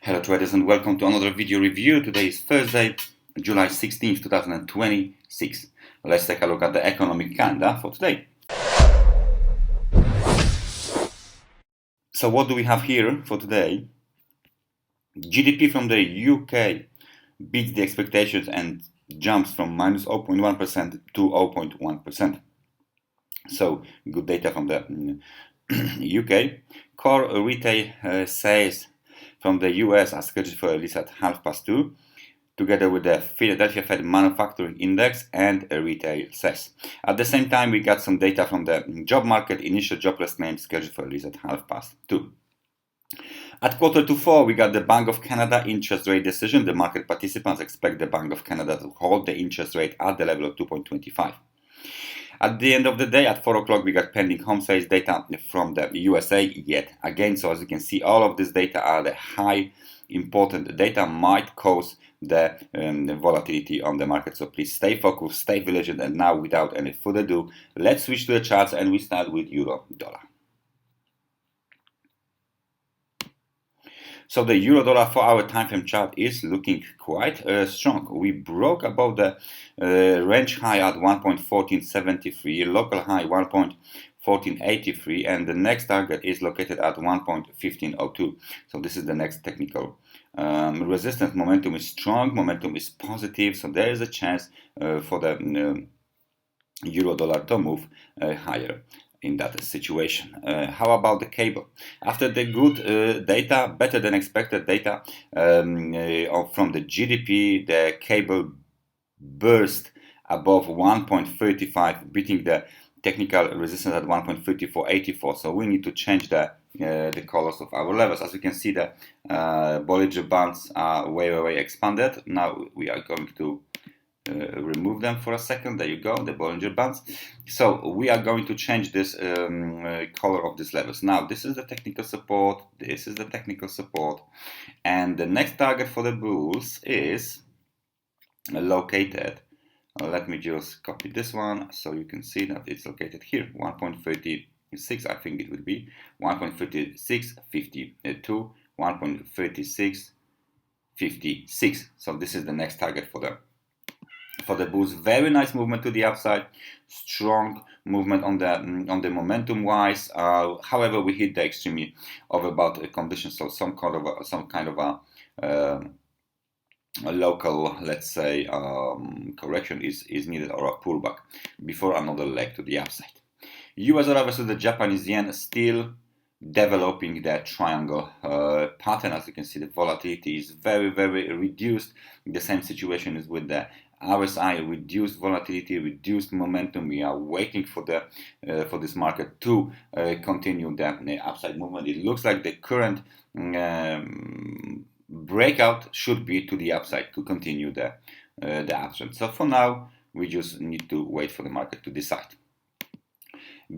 Hello traders and welcome to another video review. Today is Thursday, July 16th, 2026. Let's take a look at the economic calendar for today. So what do we have here for today? GDP from the UK beats the expectations and jumps from minus 0.1% to 0.1%. So good data from the UK. Core retail sales from the US are scheduled for release at 2:30, together with the Philadelphia Fed Manufacturing Index and retail sales. At the same time, we got some data from the job market, initial jobless claims scheduled for release at 2:30. At 3:45, we got the Bank of Canada interest rate decision. The market participants expect the Bank of Canada to hold the interest rate at the level of 2.25. At the end of the day, at 4 o'clock, we got pending home sales data from the USA yet again. So as you can see, all of this data are the high important data, might cause the volatility on the market. So please stay focused, stay vigilant. And now, without any further ado, let's switch to the charts and we start with euro dollar. So the euro dollar 4-hour time frame chart is looking quite strong. We broke above the range high at 1.1473, local high 1.1483, and the next target is located at 1.1502. So this is the next technical resistance. Momentum is strong, momentum is positive, so there is a chance for the euro dollar to move higher in that situation. How about the cable? After the good data, better than expected data from the GDP, the cable burst above 1.35, beating the technical resistance at 1.3484. So we need to change the colors of our levels. As you can see, the Bollinger Bands are way expanded. Now we are going to remove them for a second. There you go, the Bollinger Bands. So we are going to change this color of these levels. Now this is the technical support, this is the technical support, and the next target for the bulls is located, let me just copy this one so you can see that it's located here, 1.36, I think it would be 1.3652, 1.3656. So this is the next target for the bulls. Very nice movement to the upside, strong movement on the momentum wise. However, we hit the extremely overbought conditions, so some kind of a local, let's say, correction is needed, or a pullback before another leg to the upside. US dollar versus the Japanese yen, still developing that triangle pattern. As you can see, the volatility is very reduced. The same situation is with the RSI, reduced volatility, reduced momentum. We are waiting for this market to continue the upside movement. It looks like the current breakout should be to the upside to continue the uptrend. So for now, we just need to wait for the market to decide.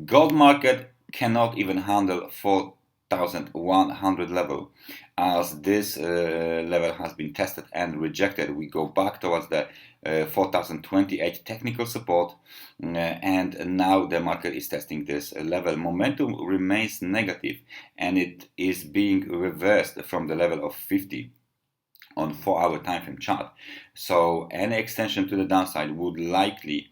Gold market cannot even handle 4,100 level, as this level has been tested and rejected. We go back towards the 4,028 technical support, and now the market is testing this level. Momentum remains negative, and it is being reversed from the level of 50 on 4-hour time frame chart. So any extension to the downside would likely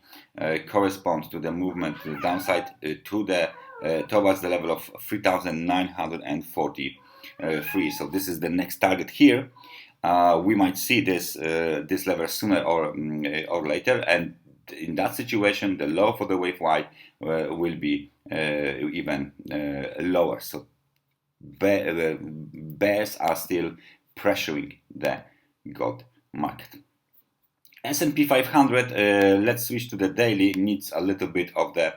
correspond to the movement to the downside towards the level of 3,943. So this is the next target here. We might see this level sooner or later, and in that situation, the low for the wave Y will be even lower. So bears are still pressuring the gold market. SP 500, let's switch to the daily, needs a little bit of the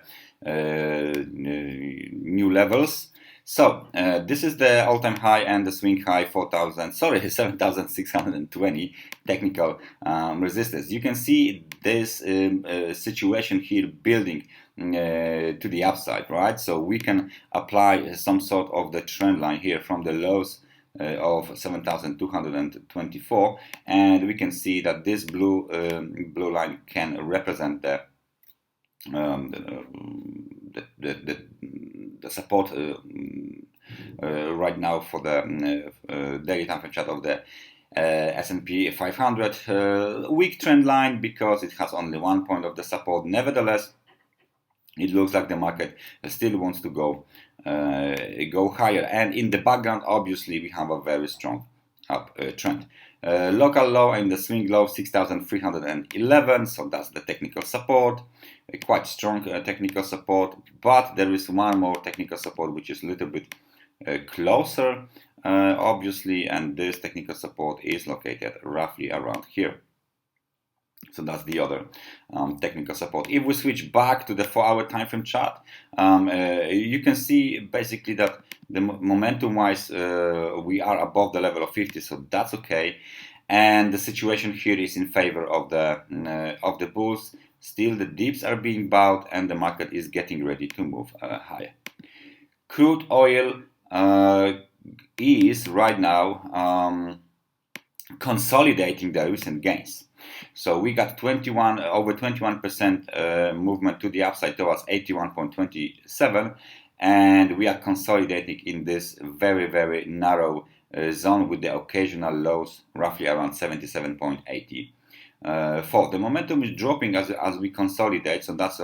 new levels. So this is the all-time high and the swing high 7,620 technical resistance. You can see this situation here building to the upside, right? So we can apply some sort of the trend line here from the lows of 7,224, and we can see that this blue line can represent the the support right now for the daily time frame chart of the SP 500 weak trend line, because it has only 1 point of the support. Nevertheless, it looks like the market still wants to go higher, and in the background, obviously, we have a very strong uptrend. Local low and the swing low 6,311, so that's the technical support, a quite strong technical support. But there is one more technical support which is a little bit closer, obviously, and this technical support is located roughly around here. So that's the other technical support. If we switch back to the 4-hour time frame chart, you can see basically that the momentum wise we are above the level of 50, so that's okay, and the situation here is in favor of the bulls. Still, the dips are being bought and the market is getting ready to move higher. Crude oil is right now consolidating the recent gains. So we got over 21% movement to the upside towards 81.27, and we are consolidating in this very, very narrow zone with the occasional lows roughly around 77.80. The momentum is dropping as we consolidate, so that's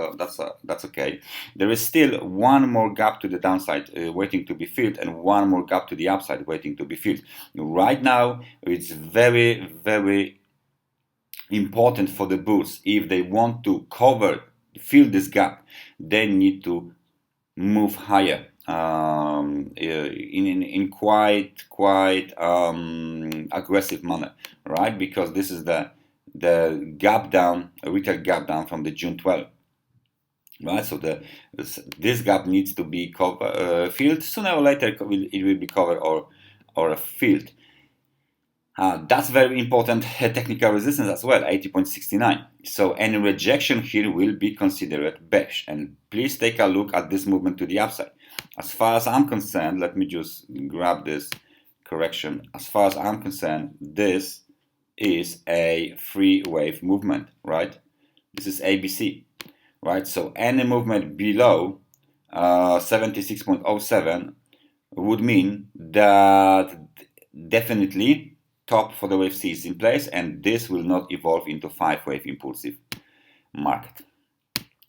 okay. There is still one more gap to the downside waiting to be filled, and one more gap to the upside waiting to be filled. Right now, it's very, very important for the bulls. If they want to fill this gap, they need to move higher in quite aggressive manner, right? Because this is the gap down, a retail gap down from the June 12, right? So this gap needs to be filled sooner or later. It will be covered or filled. That's very important technical resistance as well, 80.69. So any rejection here will be considered bearish. And please take a look at this movement to the upside. As far as I'm concerned, let me just grab this correction. As far as I'm concerned, this is a free wave movement, right? This is ABC, right? So any movement below 76.07 would mean that definitely top for the wave C is in place, and this will not evolve into 5-wave impulsive market.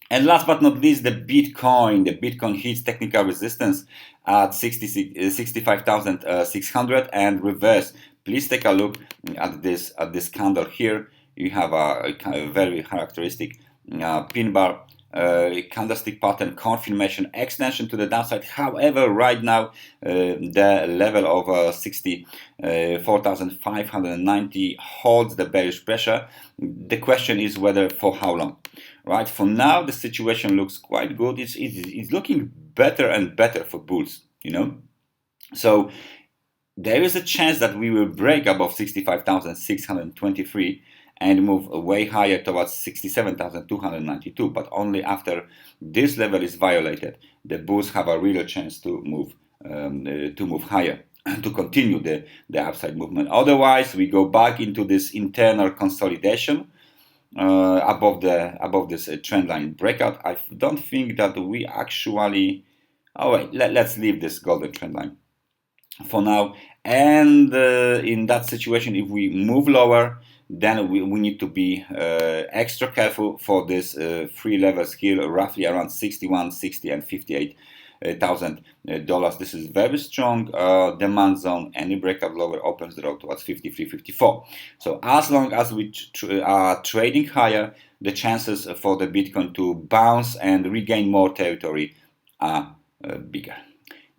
And last but not least, the Bitcoin. The Bitcoin hits technical resistance at 65,600 and reverse. Please take a look at this candle here. You have a very characteristic pin bar candlestick pattern confirmation extension to the downside. However, right now the level of 64,590 holds the bearish pressure. The question is whether for how long, right? For now, the situation looks quite good. It's looking better and better for bulls, you know. So there is a chance that we will break above 65,623 and move way higher towards 67,292, but only after this level is violated, the bulls have a real chance to move higher, to continue the upside movement. Otherwise, we go back into this internal consolidation above this trend line breakout. I don't think that we actually. Oh wait, let's leave this golden trend line for now. And in that situation, if we move lower, then we need to be extra careful for this three levels here, roughly around 61, 60, and $58,000. This is very strong demand zone. Any breakout lower opens the road towards 53, 54. So as long as we are trading higher, the chances for the Bitcoin to bounce and regain more territory are bigger.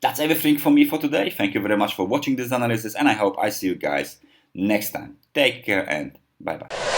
That's everything for me for today. Thank you very much for watching this analysis, and I hope I see you guys next time. Take care and bye-bye.